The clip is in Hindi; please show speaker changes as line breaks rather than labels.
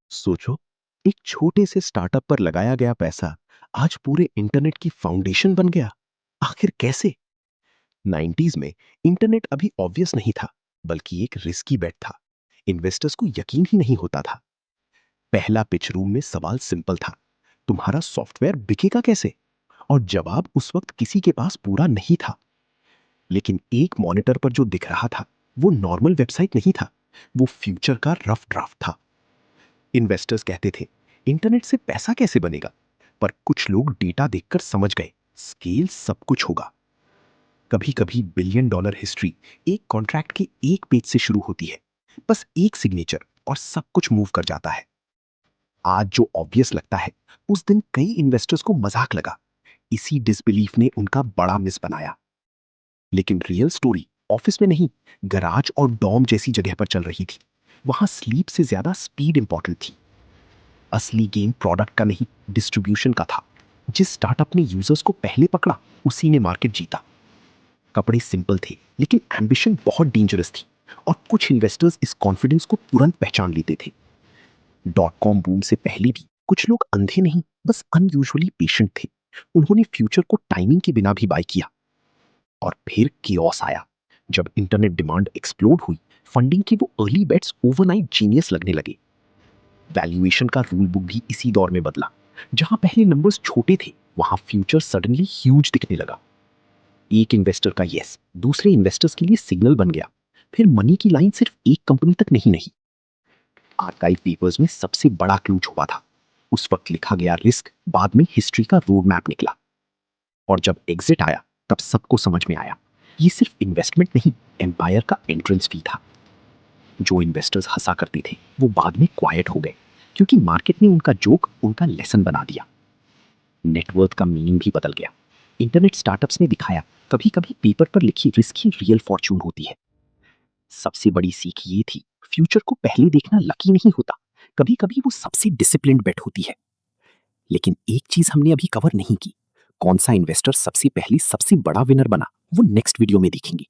सोचो, एक छोटे से स्टार्टअप पर लगाया गया पैसा आज पूरे इंटरनेट की फाउंडेशन बन गया। आखिर कैसे? 90s में इंटरनेट अभी ऑब्वियस नहीं था, बल्कि एक रिस्की बेट था। इन्वेस्टर्स को यकीन ही नहीं होता था। पहला पिच रूम में सवाल सिंपल था, तुम्हारा सॉफ्टवेयर बिकेगा कैसे? और जवाब उस वक्त किसी के पास पूरा नहीं था। लेकिन एक मॉनिटर पर जो दिख रहा था, वो नॉर्मल वेबसाइट नहीं था, वो फ्यूचर का रफ ड्राफ्ट था। इन्वेस्टर्स कहते थे, इंटरनेट से पैसा कैसे बनेगा? पर कुछ लोग डेटा देखकर समझ गए, स्केल सब कुछ होगा। कभी कभी बिलियन डॉलर हिस्ट्री एक कॉन्ट्रैक्ट के एक पेज से शुरू होती है। बस एक सिग्नेचर और सब कुछ मूव कर जाता है। आज जो ऑब्वियस लगता है, उस दिन कई इन्वेस्टर्स को मजाक लगा। इसी डिसबिलीफ ने उनका बड़ा मिस बनाया। लेकिन रियल स्टोरी ऑफिस में नहीं, गराज और डॉम जैसी जगह पर चल रही थी। वहां स्लीप से ज्यादा स्पीड इंपॉर्टेंट थी। असली गेम प्रोडक्ट का नहीं, डिस्ट्रीब्यूशन का था। जिस स्टार्टअप ने यूजर्स को पहले पकड़ा, उसी ने मार्केट जीता। कपड़े सिंपल थे, लेकिन एम्बिशन बहुत डेंजरस थी। और कुछ इन्वेस्टर्स इस कॉन्फिडेंस को तुरंत पहचान लेते थे। डॉट कॉम बूम से पहले भी कुछ लोग अंधे नहीं, बस अनयूजुअली पेशेंट थे। उन्होंने फ्यूचर को टाइमिंग के बिना भी बाय किया। और फिर कियोस आया। जब इंटरनेट डिमांड एक्सप्लोड हुई, फंडिंग के वो अर्ली बेट्स ओवरनाइट जीनियस लगने लगे। वैल्यूएशन का रूल बुक भी इसी दौर में बदला। जहां पहले नंबर्स छोटे थे, वहां फ्यूचर सडनली ह्यूज दिखने लगा। एक इन्वेस्टर का यस दूसरे इन्वेस्टर्स के लिए सिग्नल बन गया। फिर मनी की लाइन सिर्फ एक कंपनी तक नहीं। आर्काइव पेपर्स में सबसे बड़ा क्लू छुपा था। उस वक्त लिखा गया रिस्क बाद में हिस्ट्री का रोड मैप निकला। और जब एग्जिट आया, तब सबको समझ में आया, ये सिर्फ इन्वेस्टमेंट नहीं, एम्पायर का एंट्रेंस फी था। जो इन्वेस्टर्स हंसा करते थे, वो बाद में क्वाइट हो गए, क्योंकि मार्केट ने उनका जोक उनका लेसन बना दिया। नेटवर्थ का मीनिंग भी बदल गया। इंटरनेट स्टार्टअप्स ने दिखाया, कभी कभी पेपर पर लिखी रिस्क ही रियल फॉर्च्यून होती है। सबसे बड़ी सीख ये थी, फ्यूचर को पहले देखना लकी नहीं होता, कभी कभी वो सबसे डिसिप्लिन्ड बेट होती है। लेकिन एक चीज हमने अभी कवर नहीं की, कौन सा इन्वेस्टर सबसे पहले सबसे बड़ा विनर बना, वो नेक्स्ट वीडियो में देखेंगे।